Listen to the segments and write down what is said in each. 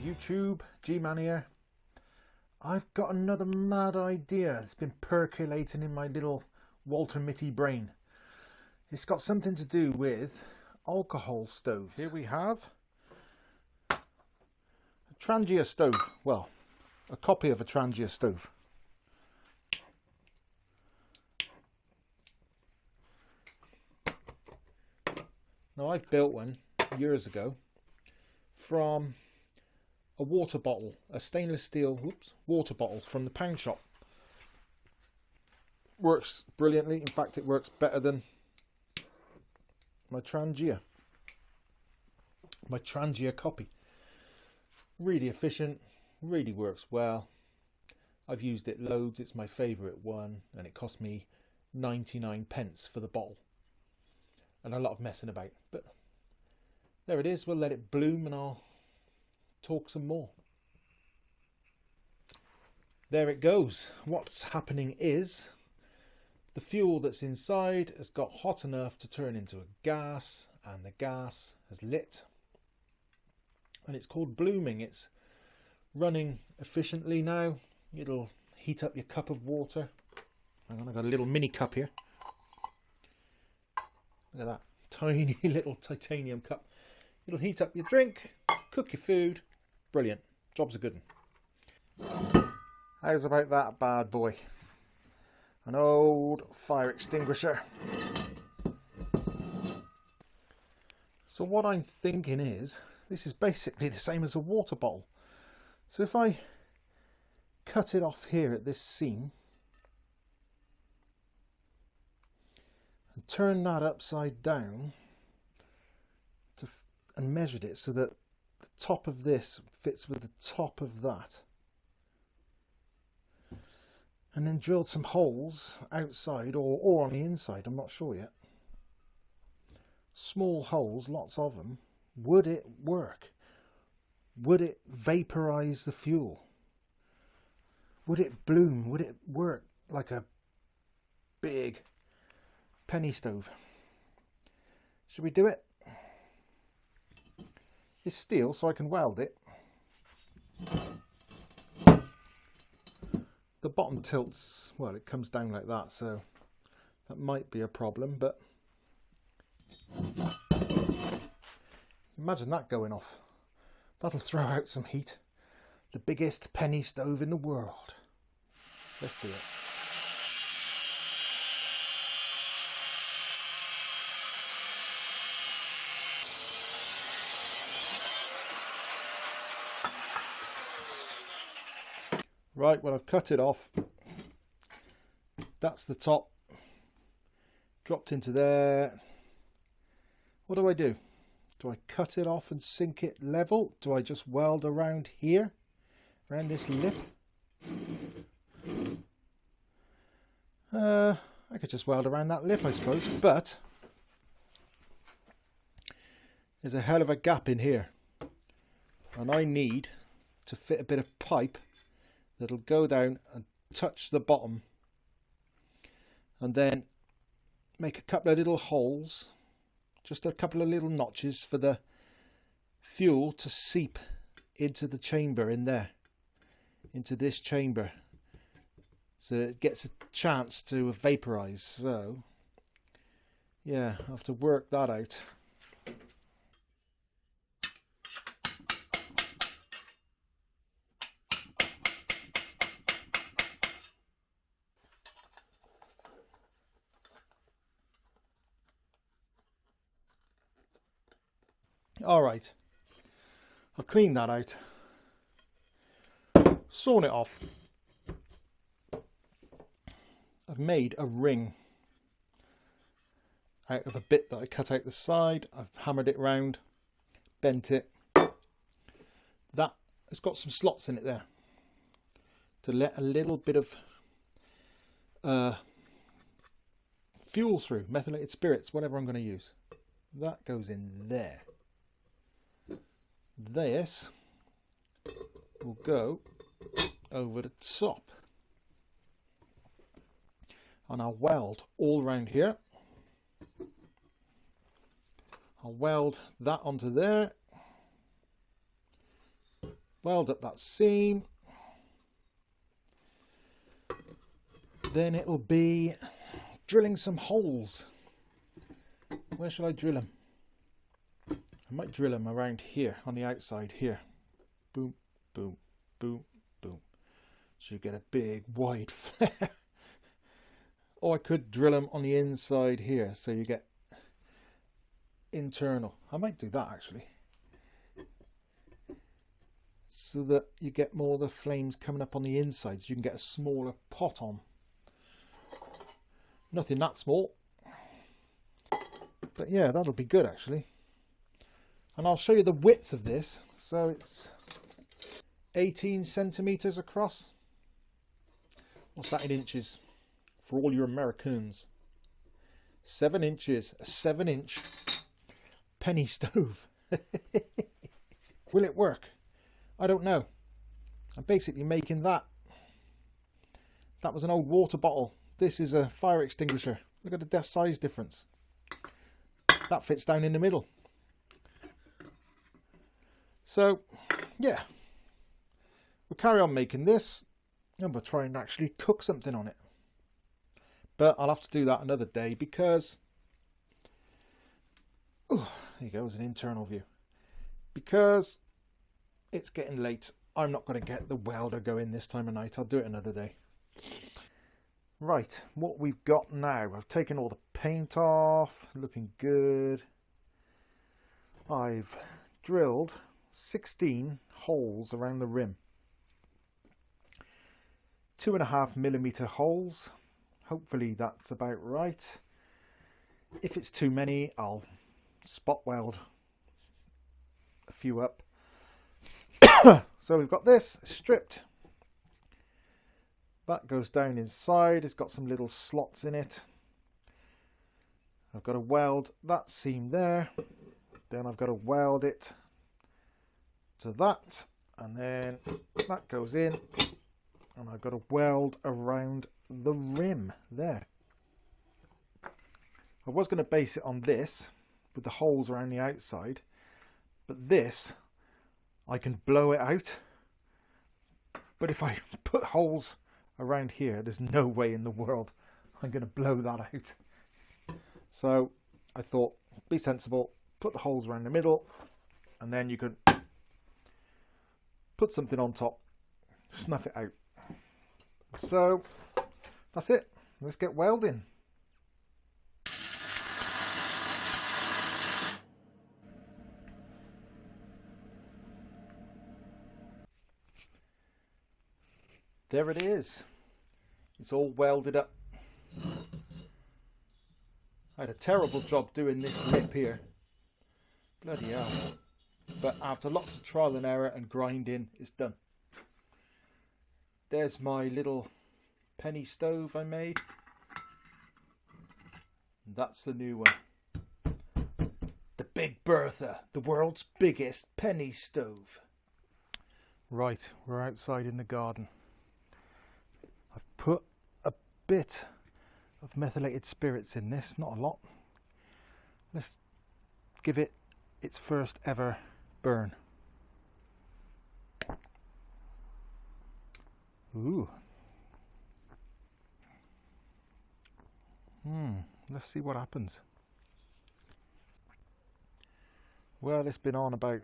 YouTube, G-Man here. I've got another mad idea. It's been percolating in my little Walter Mitty brain. It's got something to do with alcohol stoves. Here we have a Trangia stove. Well, a copy of a Trangia stove. Now I've built one years ago from a water bottle, a stainless steel water bottle from the pound shop. Works brilliantly. In fact, it works better than my Trangia copy. Really efficient, really works well. I've used it loads. It's my favourite one, and it cost me 99p for the bottle and a lot of messing about, but there it is. We'll let it bloom and I'll talk some more. There it goes. What's happening is the fuel that's inside has got hot enough to turn into a gas, and the gas has lit, and it's called blooming. It's running efficiently now. It'll heat up your cup of water. Hang on, I've got a little mini cup here. Look at that tiny little titanium cup. It'll heat up your drink, cook your food. Brilliant. Job's a good one. How's about that bad boy? An old fire extinguisher. So what I'm thinking is, this is basically the same as a water bottle. So if I cut it off here at this seam and turn that upside down and measured it so that the top of this fits with the top of that, and then drilled some holes outside or on the inside, I'm not sure yet, small holes, lots of them, would it work? Would it vaporize the fuel? Would it bloom? Would it work like a big penny stove? Should we do it? It's steel, so I can weld it. The bottom tilts, well, it comes down like that, so that might be a problem, but imagine that going off. That'll throw out some heat. The biggest penny stove in the world. Let's do it. Right, well, I've cut it off. That's the top. Dropped into there. What do I do? Do I cut it off and sink it level? Do I just weld around here? Around this lip? I could just weld around that lip, I suppose. But there's a hell of a gap in here. And I need to fit a bit of pipe that'll go down and touch the bottom, and then make a couple of little holes, just a couple of little notches for the fuel to seep into the chamber in there, into this chamber, so it gets a chance to vaporize. So yeah, I have to work that out. Alright, I've cleaned that out, sawn it off. I've made a ring out of a bit that I cut out the side. I've hammered it round, bent it. That has got some slots in it there to let a little bit of fuel through, methylated spirits, whatever I'm going to use. That goes in there. This will go over the top, and I'll weld all around here. I'll weld that onto there, weld up that seam. Then it'll be drilling some holes. Where should I drill them? I might drill them around here on the outside here. Boom, boom, boom, boom. So you get a big wide flare. Or I could drill them on the inside here so you get internal. I might do that actually. So that you get more of the flames coming up on the inside so you can get a smaller pot on. Nothing that small. But yeah, that'll be good actually. And I'll show you the width of this. So it's 18 centimeters across. What's that in inches? For all your Americans. 7 inches. A 7-inch penny stove. Will it work? I don't know. I'm basically making that. That was an old water bottle. This is a fire extinguisher. Look at the size difference. That fits down in the middle. So, yeah. We'll carry on making this. And we'll try and actually cook something on it. But I'll have to do that another day because... Oh, there you go, as an internal view. Because it's getting late. I'm not going to get the welder going this time of night. I'll do it another day. Right, what we've got now. I've taken all the paint off. Looking good. I've drilled 16 holes around the rim. 2.5mm holes. Hopefully that's about right. If it's too many, I'll spot weld a few up. So we've got this stripped. That goes down inside. It's got some little slots in it. I've got to weld that seam there. Then I've got to weld it to that. And then that goes in. And I've got to weld around the rim there. I was going to base it on this with the holes around the outside. But this, I can blow it out. But if I put holes around here, there's no way in the world I'm going to blow that out. So I thought, be sensible, put the holes around the middle, and then you can put something on top, snuff it out. So that's it. Let's get welding. There it is. It's all welded up. I had a terrible job doing this lip here. Bloody hell. But after lots of trial and error and grinding, it's done. There's my little penny stove I made. That's the new one. The Big Bertha, the world's biggest penny stove. Right, we're outside in the garden. I've put a bit of methylated spirits in this, not a lot. Let's give it its first ever burn. Ooh. Let's see what happens. Well, it's been on about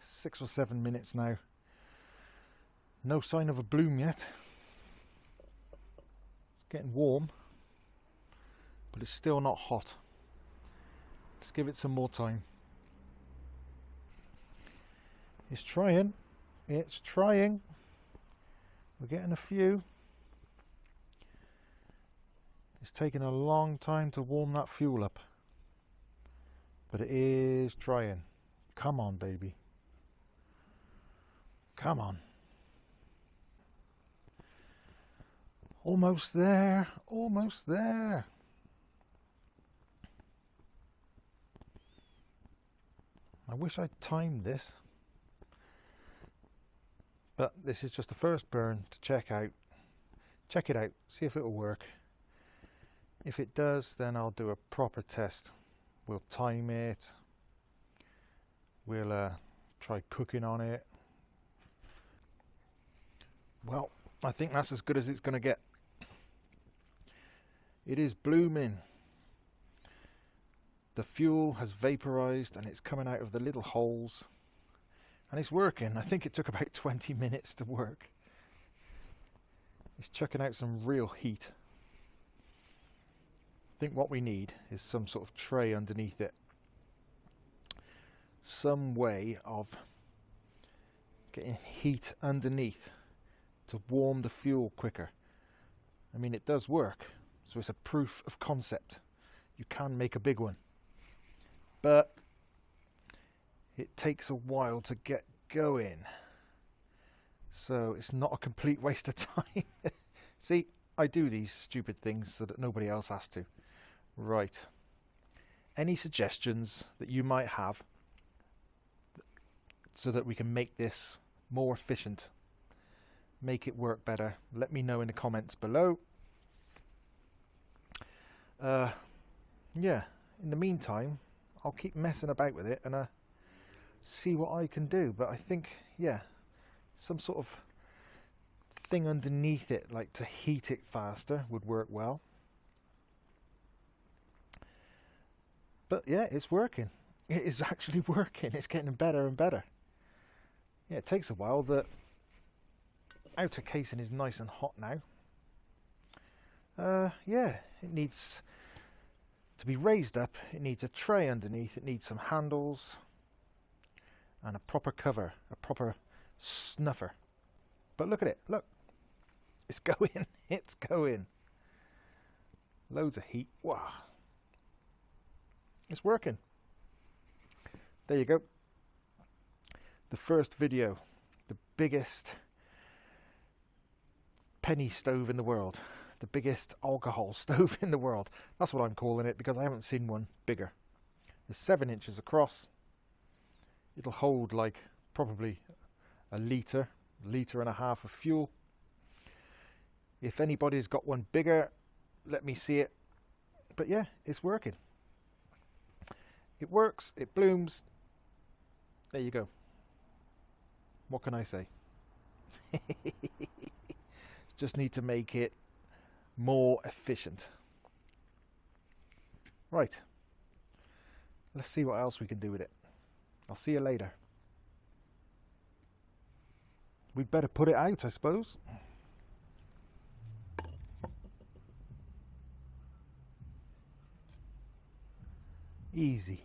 6 or 7 minutes now. No sign of a bloom yet. It's getting warm, but it's still not hot. Let's give it some more time. It's trying. It's trying. We're getting a few. It's taking a long time to warm that fuel up, but it is trying. Come on, baby. Come on. Almost there. Almost there. I wish I'd timed this. But this is just the first burn to check out. Check it out. See if it'll work. If it does, then I'll do a proper test. We'll time it. We'll try cooking on it. Well, I think that's as good as it's going to get. It is blooming. The fuel has vaporized and it's coming out of the little holes. And it's working. I think it took about 20 minutes to work. It's chucking out some real heat. I think what we need is some sort of tray underneath it. Some way of getting heat underneath to warm the fuel quicker. I mean, it does work, so it's a proof of concept. You can make a big one, but it takes a while to get going, so it's not a complete waste of time. See, I do these stupid things so that nobody else has to. Right, any suggestions that you might have so that we can make this more efficient, make it work better, let me know in the comments below. Yeah, in the meantime, I'll keep messing about with it and see what I can do. But I think, yeah, some sort of thing underneath it, like to heat it faster, would work well. But yeah, it's working. It is actually working. It's getting better and better. Yeah, it takes a while. The outer casing is nice and hot now. Yeah, it needs to be raised up. It needs a tray underneath. It needs some handles and a proper cover, a proper snuffer. But look at it. Look, it's going. It's going. Loads of heat. Wow. It's working. There you go. The first video, the biggest penny stove in the world, the biggest alcohol stove in the world. That's what I'm calling it, because I haven't seen one bigger. It's 7 inches across. It'll hold like probably a litre and a half of fuel. If anybody's got one bigger, let me see it. But yeah, it's working. It works, it blooms. There you go. What can I say? Just need to make it more efficient. Right. Let's see what else we can do with it. I'll see you later. We'd better put it out, I suppose. Easy.